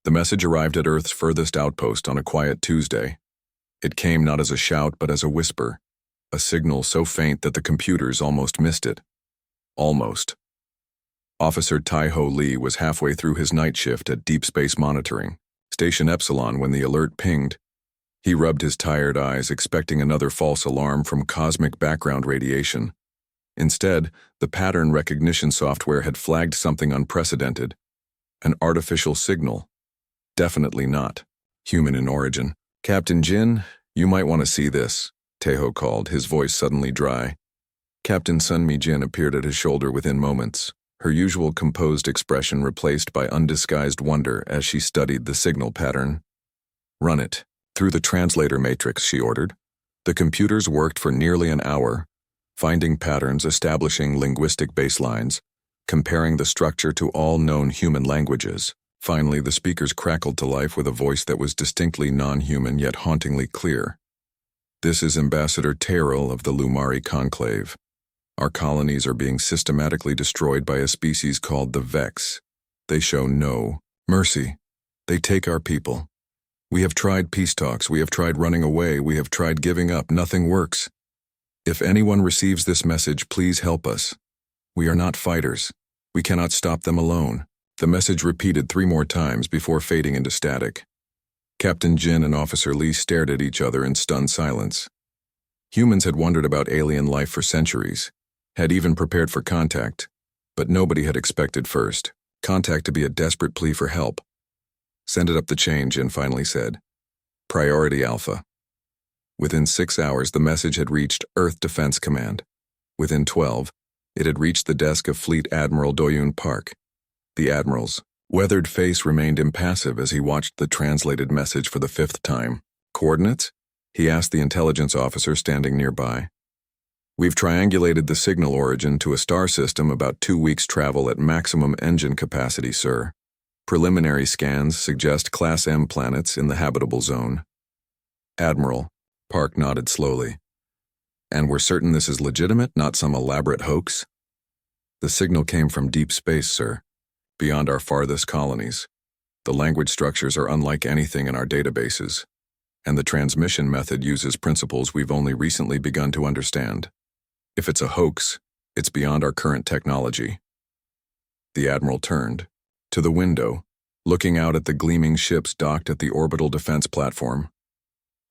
The message arrived at Earth's furthest outpost on a quiet Tuesday. It came not as a shout but as a whisper, a signal so faint that the computers almost missed it. Almost. Officer Tai-Ho Lee was halfway through his night shift at Deep Space Monitoring, Station Epsilon, when the alert pinged. He rubbed his tired eyes, expecting another false alarm from cosmic background radiation. Instead, the pattern recognition software had flagged something unprecedented. An artificial signal. Definitely not human in origin. "Captain Jin, you might want to see this," Tai-Ho called, his voice suddenly dry. Captain Sunmi Jin appeared at his shoulder within moments, her usual composed expression replaced by undisguised wonder as she studied the signal pattern. "Run it through the translator matrix," she ordered. The computers worked for nearly an hour, finding patterns, establishing linguistic baselines, comparing the structure to all known human languages. Finally, the speakers crackled to life with a voice that was distinctly non-human yet hauntingly clear. "This is Ambassador Terrell of the Lumari Conclave. Our colonies are being systematically destroyed by a species called the Vex. They show no mercy. They take our people. We have tried peace talks, we have tried running away, we have tried giving up, nothing works. If anyone receives this message, please help us. We are not fighters. We cannot stop them alone." The message repeated 3 more times before fading into static. Captain Jin and Officer Lee stared at each other in stunned silence. Humans had wondered about alien life for centuries, had even prepared for contact, but nobody had expected first contact to be a desperate plea for help. "Send it up the chain," Jin finally said. "Priority Alpha." Within 6 hours, the message had reached Earth Defense Command. Within 12, it had reached the desk of Fleet Admiral Doyun Park. The Admiral's weathered face remained impassive as he watched the translated message for the 5th time. "Coordinates?" he asked the intelligence officer standing nearby. "We've triangulated the signal origin to a star system about 2 weeks' travel at maximum engine capacity, sir. Preliminary scans suggest Class M planets in the habitable zone." "Admiral," Park nodded slowly. "And we're certain this is legitimate, not some elaborate hoax?" "The signal came from deep space, sir, beyond our farthest colonies. The language structures are unlike anything in our databases, and the transmission method uses principles we've only recently begun to understand. If it's a hoax, it's beyond our current technology." The Admiral turned to the window, looking out at the gleaming ships docked at the orbital defense platform.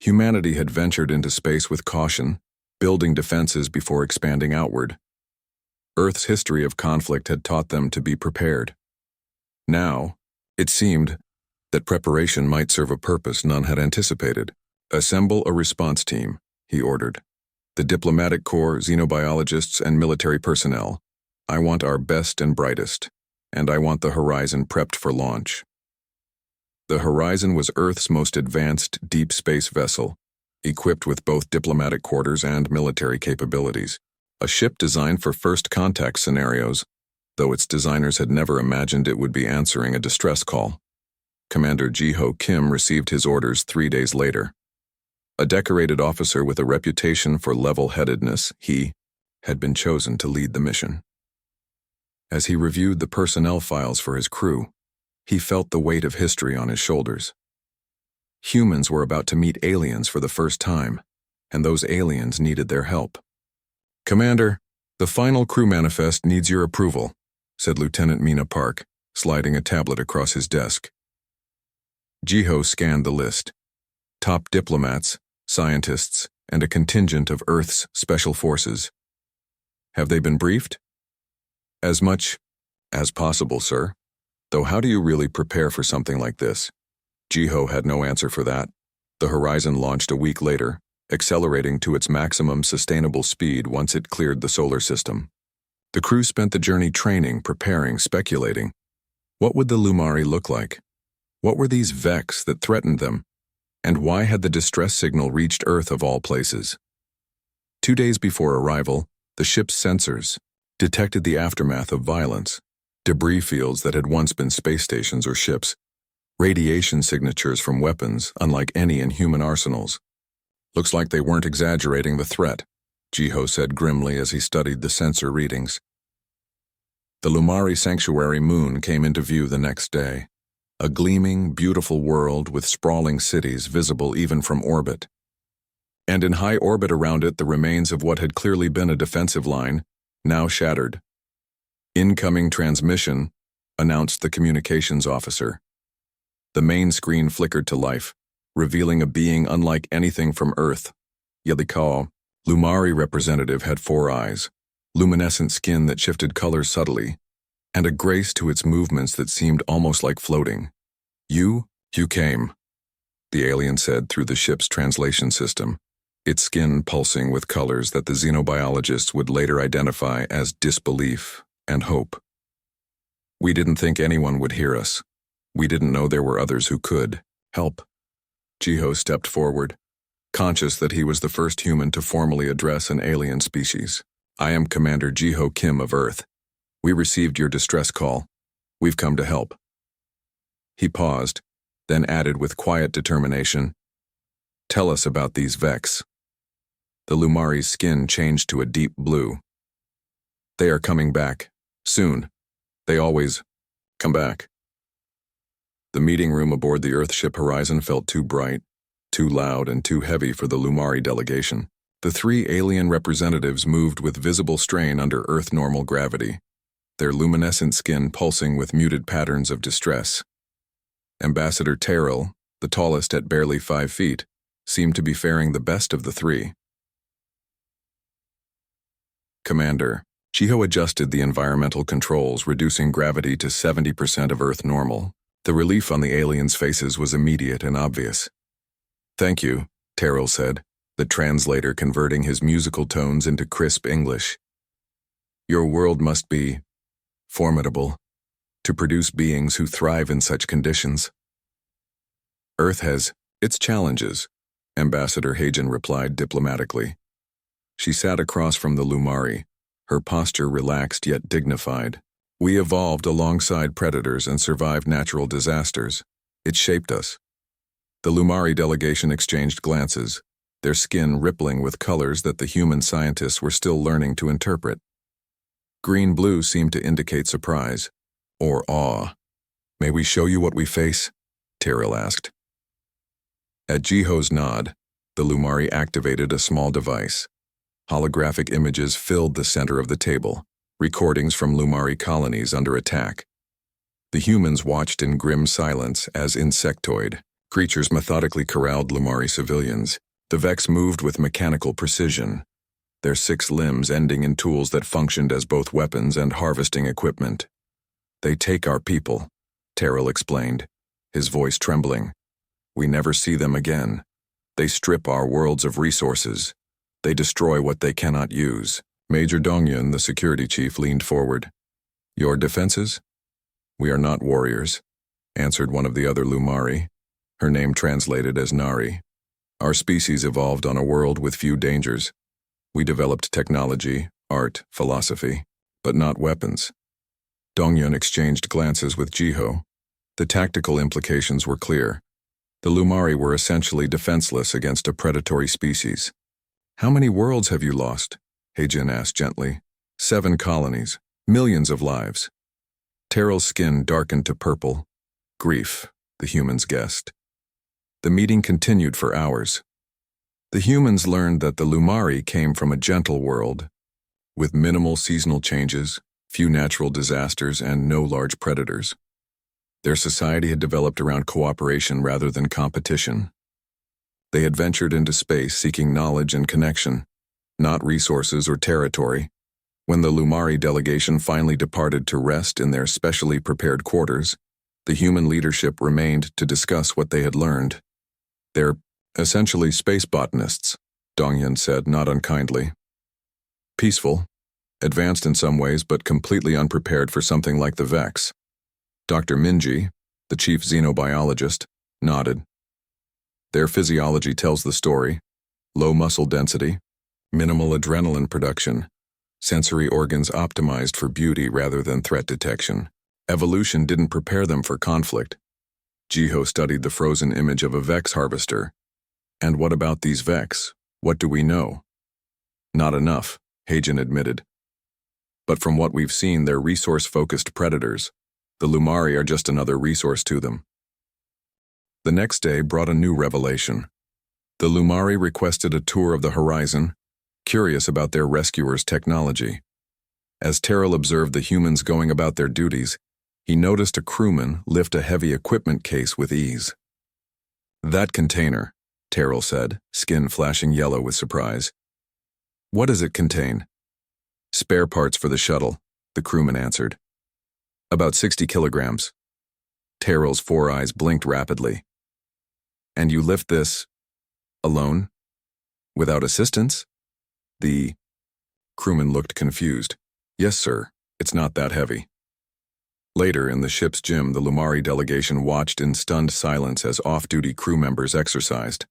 Humanity had ventured into space with caution, building defenses before expanding outward. Earth's history of conflict had taught them to be prepared. Now, it seemed that preparation might serve a purpose none had anticipated. "Assemble a response team," he ordered. "The diplomatic corps, xenobiologists, and military personnel. I want our best and brightest, and I want the Horizon prepped for launch." The Horizon was Earth's most advanced deep space vessel, equipped with both diplomatic quarters and military capabilities. A ship designed for first contact scenarios, though its designers had never imagined it would be answering a distress call. Commander Ji-Ho Kim received his orders 3 days later. A decorated officer with a reputation for level-headedness, he had been chosen to lead the mission. As he reviewed the personnel files for his crew, he felt the weight of history on his shoulders. Humans were about to meet aliens for the first time, and those aliens needed their help. "Commander, the final crew manifest needs your approval," said Lieutenant Mina Park, sliding a tablet across his desk. Ji-Ho scanned the list. Top diplomats, scientists, and a contingent of Earth's special forces. "Have they been briefed?" "As much as possible, sir. Though how do you really prepare for something like this?" Ji-Ho had no answer for that. The Horizon launched a week later, accelerating to its maximum sustainable speed once it cleared the solar system. The crew spent the journey training, preparing, speculating. What would the Lumari look like? What were these Vex that threatened them? And why had the distress signal reached Earth of all places? 2 days before arrival, the ship's sensors detected the aftermath of violence. Debris fields that had once been space stations or ships. Radiation signatures from weapons unlike any in human arsenals. "Looks like they weren't exaggerating the threat," Ji-Ho said grimly as he studied the sensor readings. The Lumari sanctuary moon came into view the next day. A gleaming, beautiful world with sprawling cities visible even from orbit. And in high orbit around it, the remains of what had clearly been a defensive line, now shattered. "Incoming transmission," announced the communications officer. The main screen flickered to life, revealing a being unlike anything from Earth. Yelikao, Lumari representative, had 4 eyes, luminescent skin that shifted colors subtly, and a grace to its movements that seemed almost like floating. You came," the alien said through the ship's translation system, its skin pulsing with colors that the xenobiologists would later identify as disbelief and hope. "We didn't think anyone would hear us. We didn't know there were others who could help." Jiho stepped forward, conscious that he was the first human to formally address an alien species. "I am Commander Jiho Kim of Earth. We received your distress call. We've come to help." He paused, then added with quiet determination, "Tell us about these Vex." The Lumari's skin changed to a deep blue. "They are coming back. Soon. They always come back." The meeting room aboard the Earthship Horizon felt too bright, too loud, and too heavy for the Lumari delegation. The 3 alien representatives moved with visible strain under Earth normal gravity, their luminescent skin pulsing with muted patterns of distress. Ambassador Terrell, the tallest at barely 5 feet, seemed to be faring the best of the 3. "Commander," Jiho adjusted the environmental controls, reducing gravity to 70% of Earth normal. The relief on the aliens' faces was immediate and obvious. "Thank you," Terrell said, the translator converting his musical tones into crisp English. "Your world must be formidable to produce beings who thrive in such conditions." "Earth has its challenges," Ambassador Hagen replied diplomatically. She sat across from the Lumari, her posture relaxed yet dignified. "We evolved alongside predators and survived natural disasters. It shaped us." The Lumari delegation exchanged glances, their skin rippling with colors that the human scientists were still learning to interpret. Green-blue seemed to indicate surprise, or awe. "May we show you what we face?" Terrell asked. At Jiho's nod, the Lumari activated a small device. Holographic images filled the center of the table, recordings from Lumari colonies under attack. The humans watched in grim silence as insectoid creatures methodically corralled Lumari civilians. The Vex moved with mechanical precision, their 6 limbs ending in tools that functioned as both weapons and harvesting equipment. "They take our people," Terrell explained, his voice trembling. "We never see them again. They strip our worlds of resources. They destroy what they cannot use." Major Dongyun, the security chief, leaned forward. "Your defenses?" "We are not warriors," answered one of the other Lumari, her name translated as Nari. "Our species evolved on a world with few dangers. We developed technology, art, philosophy, but not weapons." Dongyun exchanged glances with Jiho. The tactical implications were clear. The Lumari were essentially defenseless against a predatory species. "How many worlds have you lost?" Heijin asked gently. 7 colonies, millions of lives." Terrell's skin darkened to purple. Grief, the humans guessed. The meeting continued for hours. The humans learned that the Lumari came from a gentle world, with minimal seasonal changes, few natural disasters, and no large predators. Their society had developed around cooperation rather than competition. They had ventured into space seeking knowledge and connection, not resources or territory. When the Lumari delegation finally departed to rest in their specially prepared quarters, the human leadership remained to discuss what they had learned. "They're essentially space botanists," Dongyun said, not unkindly. "Peaceful, advanced in some ways, but completely unprepared for something like the Vex." Dr. Minji, the chief xenobiologist, nodded. "Their physiology tells the story. Low muscle density, minimal adrenaline production, sensory organs optimized for beauty rather than threat detection. Evolution didn't prepare them for conflict." Jiho studied the frozen image of a Vex harvester. "And what about these Vex? What do we know?" "Not enough," Heijin admitted. "But from what we've seen, they're resource-focused predators. The Lumari are just another resource to them. The next day brought a new revelation. The Lumari requested a tour of the horizon, curious about their rescuers' technology. As Terrell observed the humans going about their duties, he noticed a crewman lift a heavy equipment case with ease. "That container," Terrell said, skin flashing yellow with surprise. "What does it contain?" "Spare parts for the shuttle," the crewman answered. "About 60 kilograms. Terrell's 4 eyes blinked rapidly. "And you lift this alone? Without assistance?" The crewman looked confused. "Yes, sir. It's not that heavy." Later, in the ship's gym, the Lumari delegation watched in stunned silence as off-duty crew members exercised.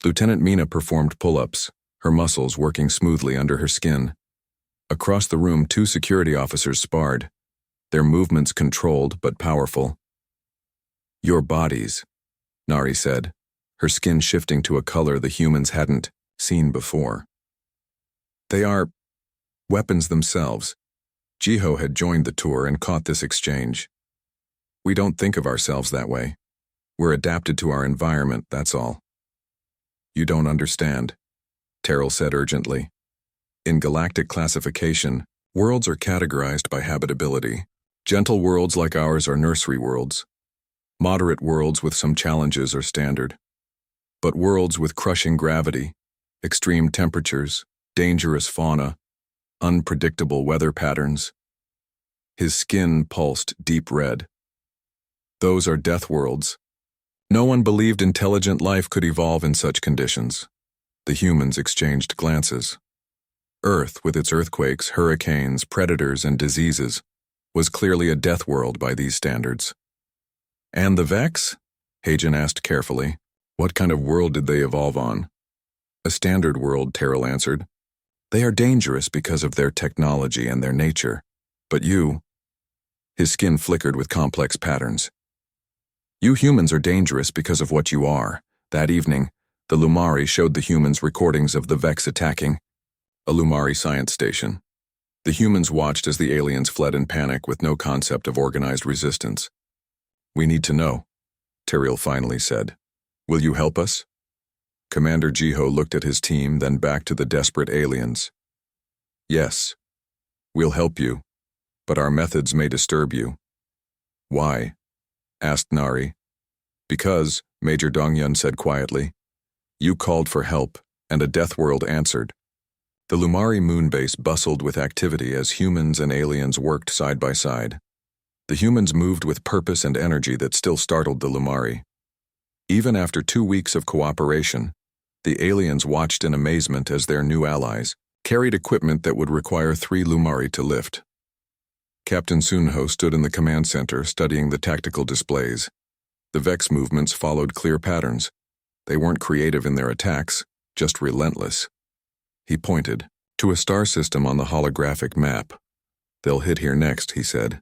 Lieutenant Mina performed pull-ups, her muscles working smoothly under her skin. Across the room, 2 security officers sparred, their movements controlled but powerful. "Your bodies," Nari said, her skin shifting to a color the humans hadn't seen before. "They are weapons themselves." Jiho had joined the tour and caught this exchange. "We don't think of ourselves that way. We're adapted to our environment, that's all." "You don't understand," Terrell said urgently. "In galactic classification, worlds are categorized by habitability. Gentle worlds like ours are nursery worlds. Moderate worlds with some challenges are standard. But worlds with crushing gravity, extreme temperatures, dangerous fauna, unpredictable weather patterns." His skin pulsed deep red. "Those are death worlds. No one believed intelligent life could evolve in such conditions." The humans exchanged glances. Earth, with its earthquakes, hurricanes, predators, and diseases, was clearly a death world by these standards. "And the Vex?" Hagen asked carefully. "What kind of world did they evolve on?" "A standard world," Terrell answered. "They are dangerous because of their technology and their nature. But you..." His skin flickered with complex patterns. "You humans are dangerous because of what you are." That evening, the Lumari showed the humans recordings of the Vex attacking a Lumari science station. The humans watched as the aliens fled in panic with no concept of organized resistance. "We need to know," Terrell finally said. "Will you help us?" Commander Jiho looked at his team, then back to the desperate aliens. "Yes. We'll help you, but our methods may disturb you." "Why?" asked Nari. "Because," Major Dongyun said quietly, "you called for help, and a death world answered." The Lumari moonbase bustled with activity as humans and aliens worked side by side. The humans moved with purpose and energy that still startled the Lumari. Even after 2 weeks of cooperation, the aliens watched in amazement as their new allies carried equipment that would require 3 Lumari to lift. Captain Sunho stood in the command center studying the tactical displays. The Vex movements followed clear patterns. They weren't creative in their attacks, just relentless. He pointed to a star system on the holographic map. "They'll hit here next," he said.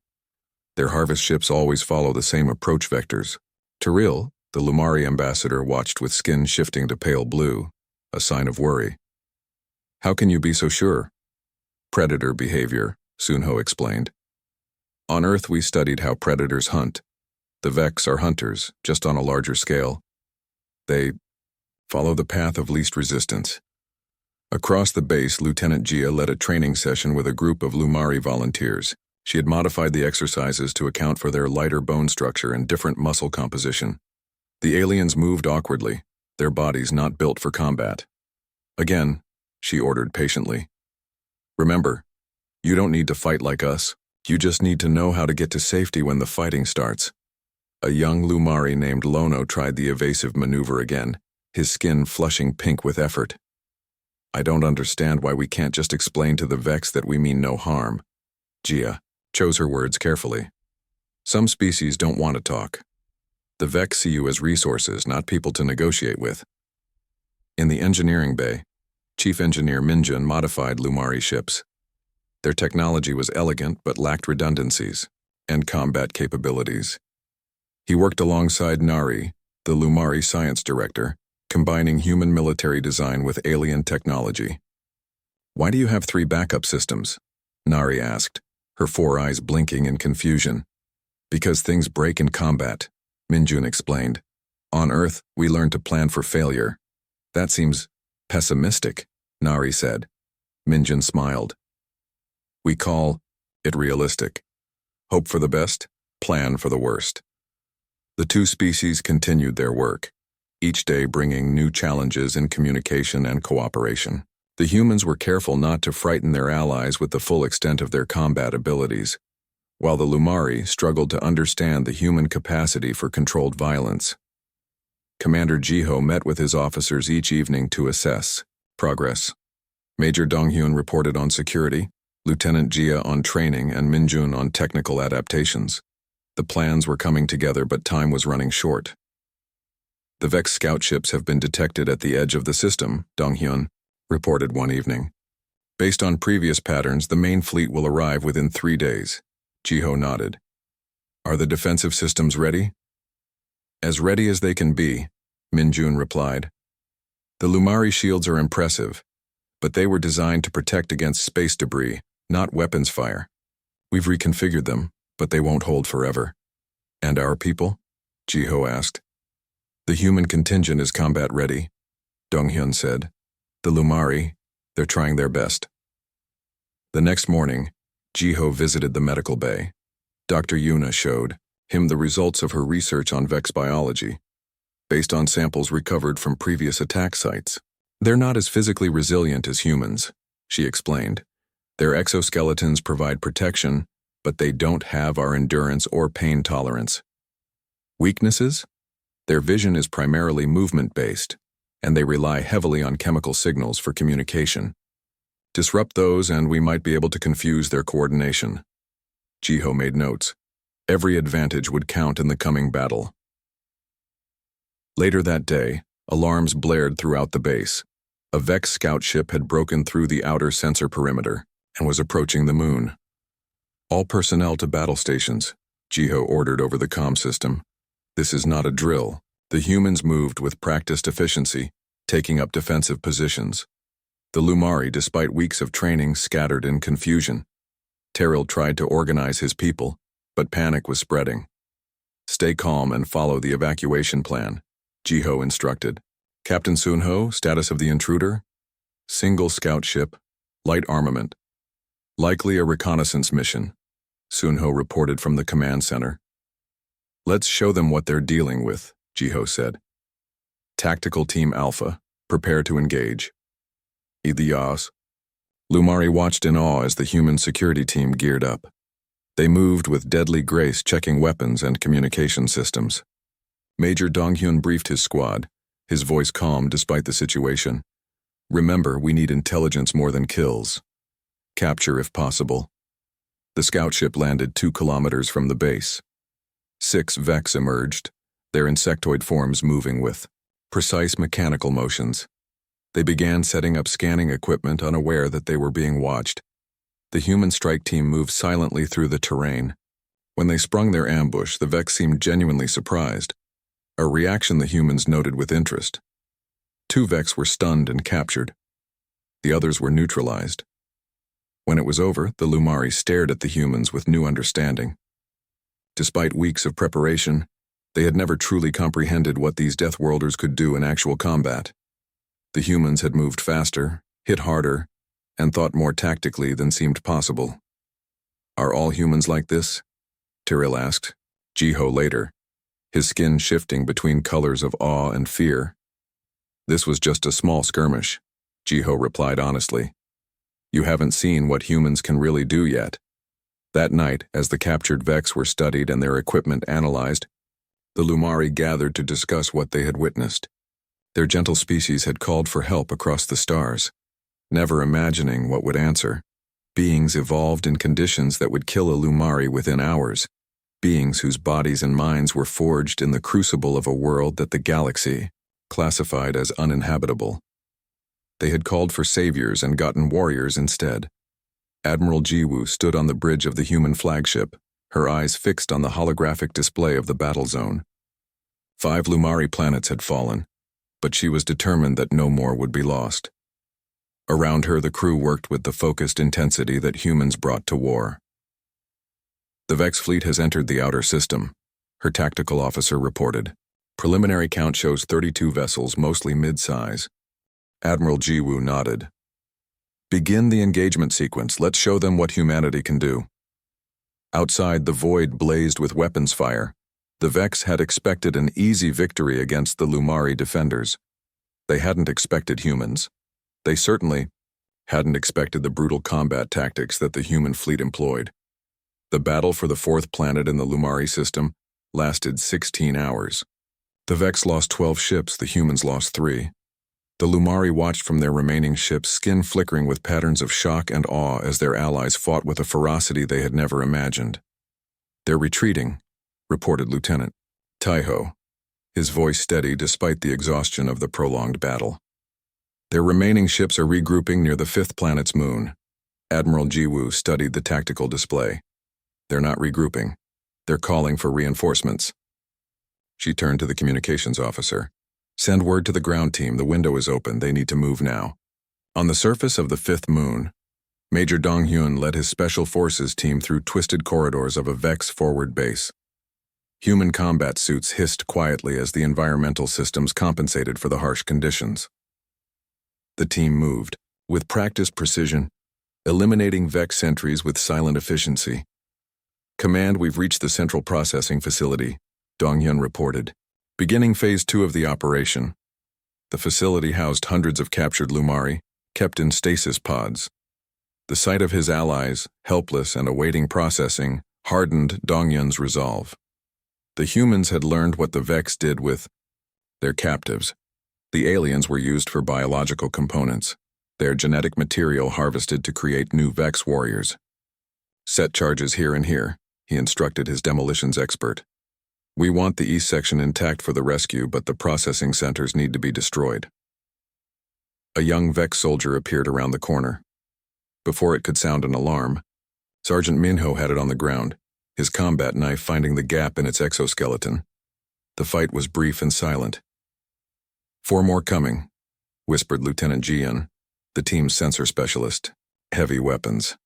"Their harvest ships always follow the same approach vectors." Terrell, the Lumari ambassador, watched with skin shifting to pale blue, a sign of worry. "How can you be so sure?" "Predator behavior," Sunho explained. "On Earth we studied how predators hunt. The Vex are hunters, just on a larger scale. They follow the path of least resistance." Across the base, Lieutenant Jia led a training session with a group of Lumari volunteers. She had modified the exercises to account for their lighter bone structure and different muscle composition. The aliens moved awkwardly, their bodies not built for combat. "Again," she ordered patiently. "Remember, you don't need to fight like us. You just need to know how to get to safety when the fighting starts." A young Lumari named Lono tried the evasive maneuver again, his skin flushing pink with effort. "I don't understand why we can't just explain to the Vex that we mean no harm." Jia chose her words carefully. "Some species don't want to talk. The Vex see you as resources, not people to negotiate with." In the engineering bay, Chief Engineer Minjun modified Lumari ships. Their technology was elegant but lacked redundancies and combat capabilities. He worked alongside Nari, the Lumari science director, combining human military design with alien technology. "Why do you have 3 backup systems?" Nari asked, her 4 eyes blinking in confusion. Because things break in combat, Minjun explained. On Earth, we learn to plan for failure. That seems pessimistic, Nari said. Minjun smiled. We call it realistic. Hope for the best, plan for the worst. The two species continued their work, each day bringing new challenges in communication and cooperation. The humans were careful not to frighten their allies with the full extent of their combat abilities, while the Lumari struggled to understand the human capacity for controlled violence. Commander Jiho met with his officers each evening to assess progress. Major Donghyun reported on security, Lieutenant Jia on training, and Minjun on technical adaptations. The plans were coming together, but time was running short. The Vex scout ships have been detected at the edge of the system, Donghyun reported one evening. Based on previous patterns, the main fleet will arrive within 3 days. Jiho nodded. Are the defensive systems ready? As ready as they can be, Minjun replied. The Lumari shields are impressive, but they were designed to protect against space debris, not weapons fire. We've reconfigured them, but they won't hold forever. And our people? Jiho asked. The human contingent is combat ready, Donghyun said. The Lumari, they're trying their best. The next morning, Jiho visited the medical bay. Dr. Yuna showed him the results of her research on Vex biology, based on samples recovered from previous attack sites. They're not as physically resilient as humans, she explained. Their exoskeletons provide protection, but they don't have our endurance or pain tolerance. Weaknesses? Their vision is primarily movement-based, and they rely heavily on chemical signals for communication. Disrupt those and we might be able to confuse their coordination. Jiho made notes. Every advantage would count in the coming battle. Later that day, alarms blared throughout the base. A Vex scout ship had broken through the outer sensor perimeter and was approaching the moon. All personnel to battle stations, Jiho ordered over the comm system. This is not a drill. The humans moved with practiced efficiency, taking up defensive positions. The Lumari, despite weeks of training, scattered in confusion. Terrell tried to organize his people, but panic was spreading. Stay calm and follow the evacuation plan, Jiho instructed. Captain Sunho, status of the intruder? Single scout ship, light armament. Likely a reconnaissance mission, Sunho reported from the command center. Let's show them what they're dealing with, Jiho said. Tactical Team Alpha, prepare to engage. Idias. Lumari watched in awe as the human security team geared up. They moved with deadly grace, checking weapons and communication systems. Major Donghyun briefed his squad, his voice calm despite the situation. Remember, we need intelligence more than kills. Capture if possible. The scout ship landed 2 kilometers from the base. 6 Vex emerged, their insectoid forms moving with precise mechanical motions. They began setting up scanning equipment, unaware that they were being watched. The human strike team moved silently through the terrain. When they sprung their ambush, the Vex seemed genuinely surprised, a reaction the humans noted with interest. 2 Vex were stunned and captured. The others were neutralized. When it was over, the Lumari stared at the humans with new understanding. Despite weeks of preparation, they had never truly comprehended what these Deathworlders could do in actual combat. The humans had moved faster, hit harder, and thought more tactically than seemed possible. Are all humans like this? Tyrell asked, Jiho later, his skin shifting between colors of awe and fear. This was just a small skirmish, Jiho replied honestly. You haven't seen what humans can really do yet. That night, as the captured Vex were studied and their equipment analyzed, the Lumari gathered to discuss what they had witnessed. Their gentle species had called for help across the stars, never imagining what would answer. Beings evolved in conditions that would kill a Lumari within hours, beings whose bodies and minds were forged in the crucible of a world that the galaxy classified as uninhabitable. They had called for saviors and gotten warriors instead. Admiral Jiwoo stood on the bridge of the human flagship, her eyes fixed on the holographic display of the battle zone. 5 Lumari planets had fallen, but she was determined that no more would be lost. Around her, the crew worked with the focused intensity that humans brought to war. The Vex fleet has entered the outer system, her tactical officer reported. Preliminary count shows 32 vessels, mostly mid-size. Admiral Jiwoo nodded. Begin the engagement sequence. Let's show them what humanity can do. Outside, the void blazed with weapons fire. The Vex had expected an easy victory against the Lumari defenders. They hadn't expected humans. They certainly hadn't expected the brutal combat tactics that the human fleet employed. The battle for the fourth planet in the Lumari system lasted 16 hours. The Vex lost 12 ships, the humans lost 3. The Lumari watched from their remaining ships, skin flickering with patterns of shock and awe as their allies fought with a ferocity they had never imagined. They're retreating, reported Lieutenant Taiho, his voice steady despite the exhaustion of the prolonged battle. Their remaining ships are regrouping near the fifth planet's moon. Admiral Jiwoo studied the tactical display. They're not regrouping. They're calling for reinforcements. She turned to the communications officer. Send word to the ground team. The window is open. They need to move now. On the surface of the fifth moon, Major Dong-hyun led his special forces team through twisted corridors of a Vex forward base. Human combat suits hissed quietly as the environmental systems compensated for the harsh conditions. The team moved, with practiced precision, eliminating Vex sentries with silent efficiency. Command, we've reached the central processing facility, Dong-hyun reported. Beginning Phase 2 of the operation. The facility housed hundreds of captured Lumari, kept in stasis pods. The sight of his allies, helpless and awaiting processing, hardened Dong-hyun's resolve. The humans had learned what the Vex did with their captives. The aliens were used for biological components, their genetic material harvested to create new Vex warriors. Set charges here and here, he instructed his demolitions expert. We want the east section intact for the rescue, but the processing centers need to be destroyed. A young Vex soldier appeared around the corner. Before it could sound an alarm, Sergeant Minho had it on the ground, his combat knife finding the gap in its exoskeleton. The fight was brief and silent. 4 more coming, whispered Lieutenant Jian, the team's sensor specialist. Heavy weapons.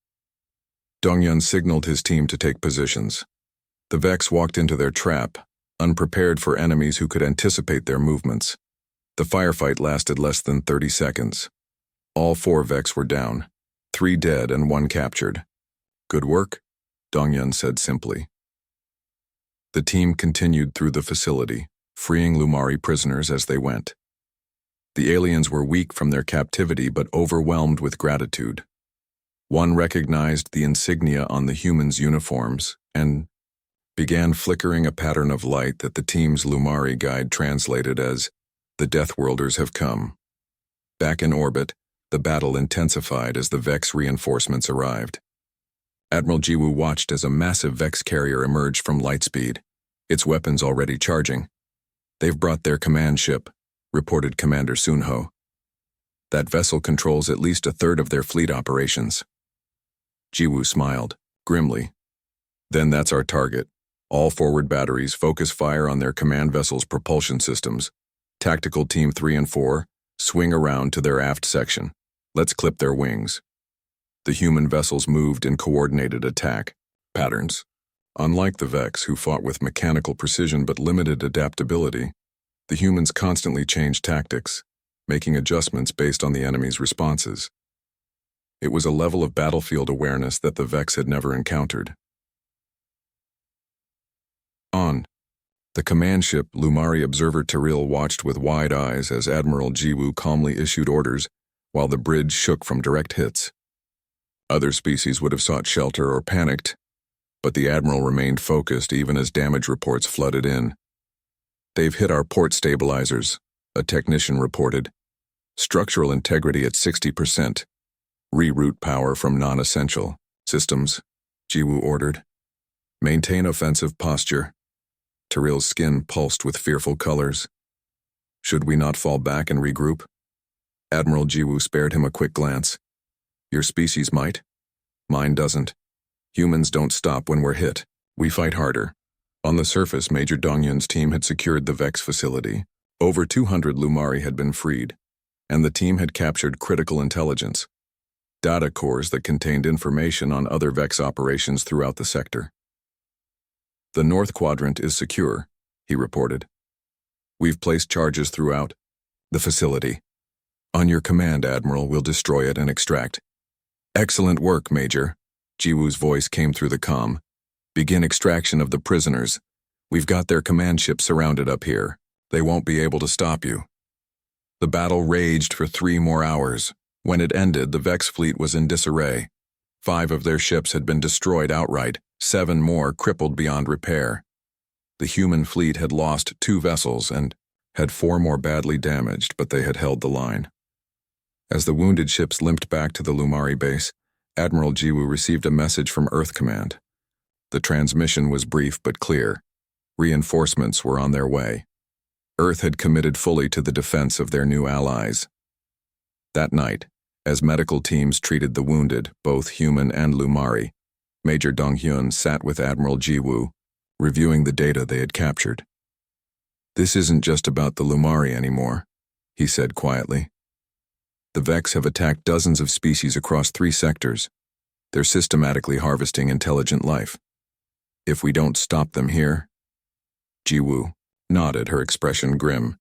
Dong-hyun signaled his team to take positions. The Vex walked into their trap, unprepared for enemies who could anticipate their movements. The firefight lasted less than 30 seconds. All 4 Vex were down, 3 dead and 1 captured. Good work, Dong-hyun said simply. The team continued through the facility, freeing Lumari prisoners as they went. The aliens were weak from their captivity but overwhelmed with gratitude. One recognized the insignia on the humans' uniforms and began flickering a pattern of light that the team's Lumari guide translated as, "The Deathworlders have come." Back in orbit, the battle intensified as the Vex reinforcements arrived. Admiral Jiwoo watched as a massive Vex carrier emerged from lightspeed, its weapons already charging. They've brought their command ship, reported Commander Sunho. That vessel controls at least a third of their fleet operations. Jiwoo smiled, grimly. Then that's our target. All forward batteries focus fire on their command vessel's propulsion systems. Tactical Team 3 and 4 swing around to their aft section. Let's clip their wings. The human vessels moved in coordinated attack patterns. Unlike the Vex, who fought with mechanical precision but limited adaptability, the humans constantly changed tactics, making adjustments based on the enemy's responses. It was a level of battlefield awareness that the Vex had never encountered. On the command ship, Lumari observer Tyrell watched with wide eyes as Admiral Jiwoo calmly issued orders while the bridge shook from direct hits. Other species would have sought shelter or panicked, but the Admiral remained focused even as damage reports flooded in. They've hit our port stabilizers, a technician reported. Structural integrity at 60%. Reroute power from non-essential systems, Jiwoo ordered. Maintain offensive posture. Tyrell's skin pulsed with fearful colors. Should we not fall back and regroup? Admiral Jiwoo spared him a quick glance. Your species might. Mine doesn't. Humans don't stop when we're hit. We fight harder. On the surface, Major Dong-hyun's team had secured the Vex facility. Over 200 Lumari had been freed, and the team had captured critical intelligence, data cores that contained information on other Vex operations throughout the sector. The North Quadrant is secure, he reported. We've placed charges throughout the facility. On your command, Admiral, we'll destroy it and extract. Excellent work, Major. Jiwoo's voice came through the comm. Begin extraction of the prisoners. We've got their command ship surrounded up here. They won't be able to stop you. The battle raged for 3 more hours. When it ended, the Vex fleet was in disarray. 5 of their ships had been destroyed outright, 7 more crippled beyond repair. The human fleet had lost 2 vessels and had 4 more badly damaged, but they had held the line. As the wounded ships limped back to the Lumari base, Admiral Jiwoo received a message from Earth Command. The transmission was brief but clear. Reinforcements were on their way. Earth had committed fully to the defense of their new allies. That night, as medical teams treated the wounded, both human and Lumari, Major Dong-hyun sat with Admiral Jiwoo, reviewing the data they had captured. This isn't just about the Lumari anymore, he said quietly. The Vex have attacked dozens of species across 3 sectors. They're systematically harvesting intelligent life. If we don't stop them here, Jiwoo nodded, her expression grim.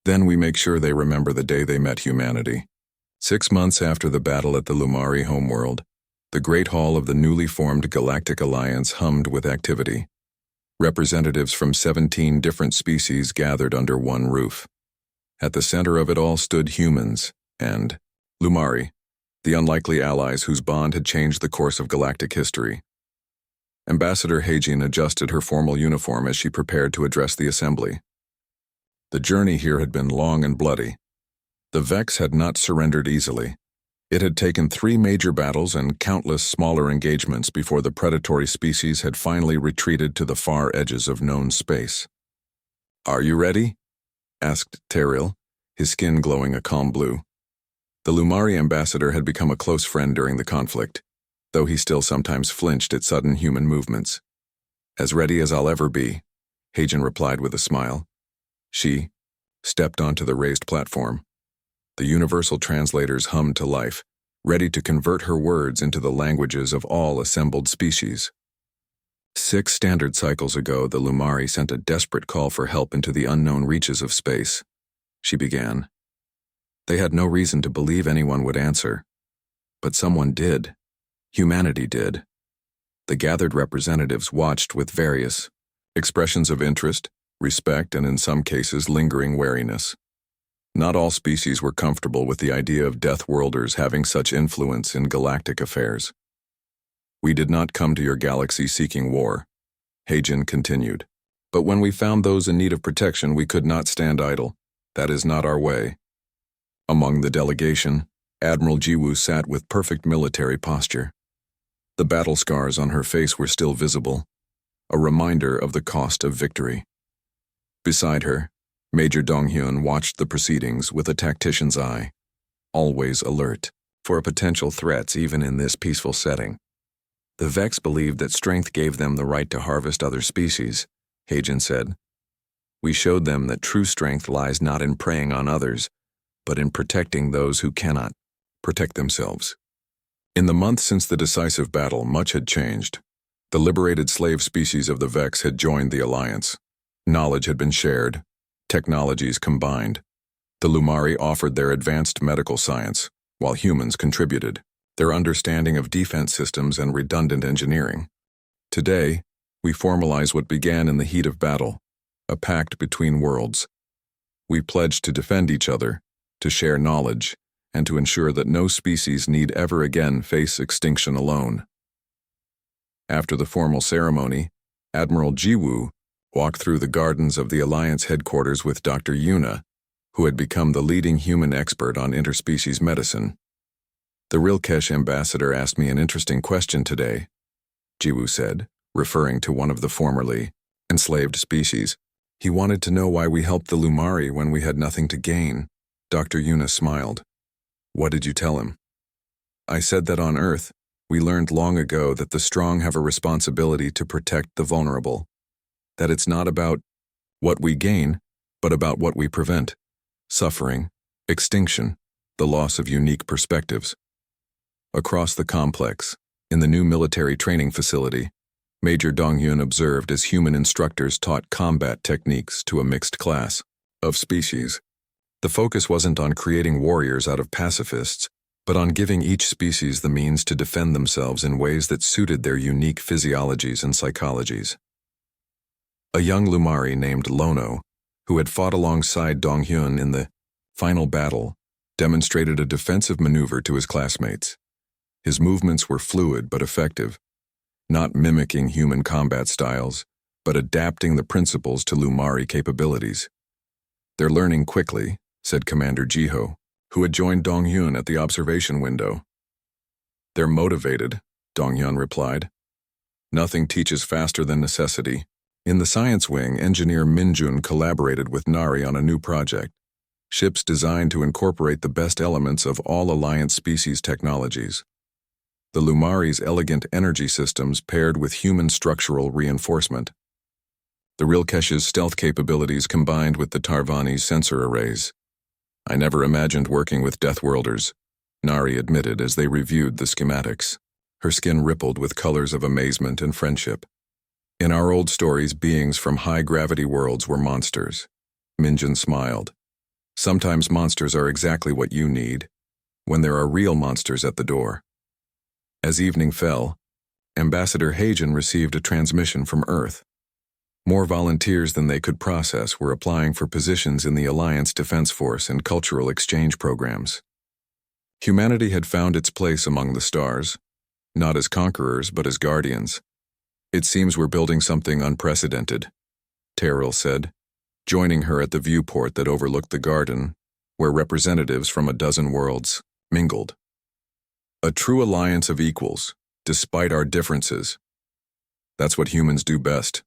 Then we make sure they remember the day they met humanity. 6 months after the battle at the Lumari homeworld, the Great Hall of the newly formed Galactic Alliance hummed with activity. Representatives from 17 different species gathered under one roof. At the center of it all stood humans and Lumari, the unlikely allies whose bond had changed the course of galactic history. Ambassador Heijin adjusted her formal uniform as she prepared to address the assembly. The journey here had been long and bloody. The Vex had not surrendered easily. It had taken 3 major battles and countless smaller engagements before the predatory species had finally retreated to the far edges of known space. "Are you ready?" asked Teril, his skin glowing a calm blue. The Lumari ambassador had become a close friend during the conflict, though he still sometimes flinched at sudden human movements. "As ready as I'll ever be," Heijin replied with a smile. She stepped onto the raised platform. The universal translators hummed to life, ready to convert her words into the languages of all assembled species. 6 standard cycles ago, the Lumari sent a desperate call for help into the unknown reaches of space. She began. They had no reason to believe anyone would answer. But someone did. Humanity did. The gathered representatives watched with various expressions of interest, respect, and in some cases lingering wariness. Not all species were comfortable with the idea of Deathworlders having such influence in galactic affairs. "We did not come to your galaxy seeking war," Heijin continued. "But when we found those in need of protection, we could not stand idle. That is not our way." Among the delegation, Admiral Jiwoo sat with perfect military posture. The battle scars on her face were still visible, a reminder of the cost of victory. Beside her, Major Dong-hyun watched the proceedings with a tactician's eye, always alert for potential threats even in this peaceful setting. The Vex believed that strength gave them the right to harvest other species, Heijin said. "We showed them that true strength lies not in preying on others, but in protecting those who cannot protect themselves." In the months since the decisive battle, much had changed. The liberated slave species of the Vex had joined the alliance. Knowledge had been shared, technologies combined. The Lumari offered their advanced medical science, while humans contributed their understanding of defense systems and redundant engineering. Today, we formalize what began in the heat of battle, a pact between worlds. We pledge to defend each other, to share knowledge, and to ensure that no species need ever again face extinction alone. After the formal ceremony, Admiral Jiwoo walked through the gardens of the Alliance headquarters with Dr. Yuna, who had become the leading human expert on interspecies medicine. "The Rilkesh ambassador asked me an interesting question today," Jiwoo said, referring to one of the formerly enslaved species. "He wanted to know why we helped the Lumari when we had nothing to gain." Dr. Yuna smiled. "What did you tell him?" "I said that on Earth, we learned long ago that the strong have a responsibility to protect the vulnerable. That it's not about what we gain, but about what we prevent. Suffering, extinction, the loss of unique perspectives." Across the complex, in the new military training facility, Major Donghyun observed as human instructors taught combat techniques to a mixed class of species. The focus wasn't on creating warriors out of pacifists, but on giving each species the means to defend themselves in ways that suited their unique physiologies and psychologies. A young Lumari named Lono, who had fought alongside Donghyun in the final battle, demonstrated a defensive maneuver to his classmates. His movements were fluid but effective, not mimicking human combat styles, but adapting the principles to Lumari capabilities. "They're learning quickly," said Commander Jiho, who had joined Donghyun at the observation window. "They're motivated," Donghyun replied. "Nothing teaches faster than necessity." In the science wing, engineer Minjun collaborated with Nari on a new project, ships designed to incorporate the best elements of all Alliance species technologies. The Lumari's elegant energy systems paired with human structural reinforcement. The Rilkesh's stealth capabilities combined with the Tarvani's sensor arrays. "I never imagined working with Deathworlders," Nari admitted as they reviewed the schematics. Her skin rippled with colors of amazement and friendship. "In our old stories, beings from high-gravity worlds were monsters." Minjun smiled. "Sometimes monsters are exactly what you need, when there are real monsters at the door." As evening fell, Ambassador Hagen received a transmission from Earth. More volunteers than they could process were applying for positions in the Alliance Defense Force and cultural exchange programs. Humanity had found its place among the stars, not as conquerors but as guardians. "It seems we're building something unprecedented," Terrell said, joining her at the viewport that overlooked the garden, where representatives from a dozen worlds mingled. "A true alliance of equals, despite our differences. That's what humans do best,"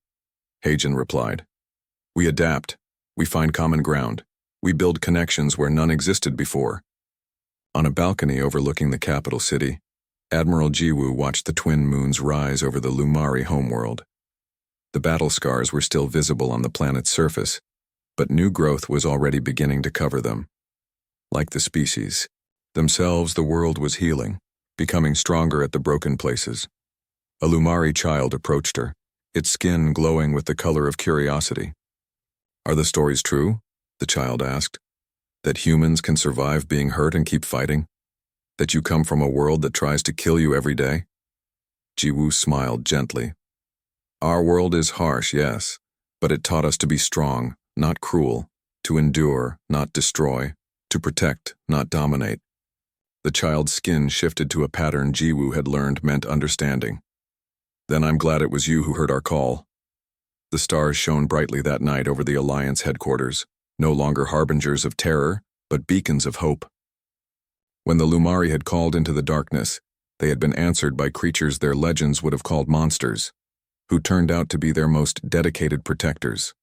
Hagen replied. "We adapt, we find common ground, we build connections where none existed before." On a balcony overlooking the capital city, Admiral Jiwoo watched the twin moons rise over the Lumari homeworld. The battle scars were still visible on the planet's surface, but new growth was already beginning to cover them. Like the species themselves, the world was healing, becoming stronger at the broken places. A Lumari child approached her, its skin glowing with the color of curiosity. "Are the stories true?" the child asked. "That humans can survive being hurt and keep fighting? That you come from a world that tries to kill you every day?" Jiwoo smiled gently. "Our world is harsh, yes, but it taught us to be strong, not cruel, to endure, not destroy, to protect, not dominate." The child's skin shifted to a pattern Jiwoo had learned meant understanding. "Then I'm glad it was you who heard our call." The stars shone brightly that night over the Alliance headquarters, no longer harbingers of terror, but beacons of hope. When the Lumari had called into the darkness, they had been answered by creatures their legends would have called monsters, who turned out to be their most dedicated protectors.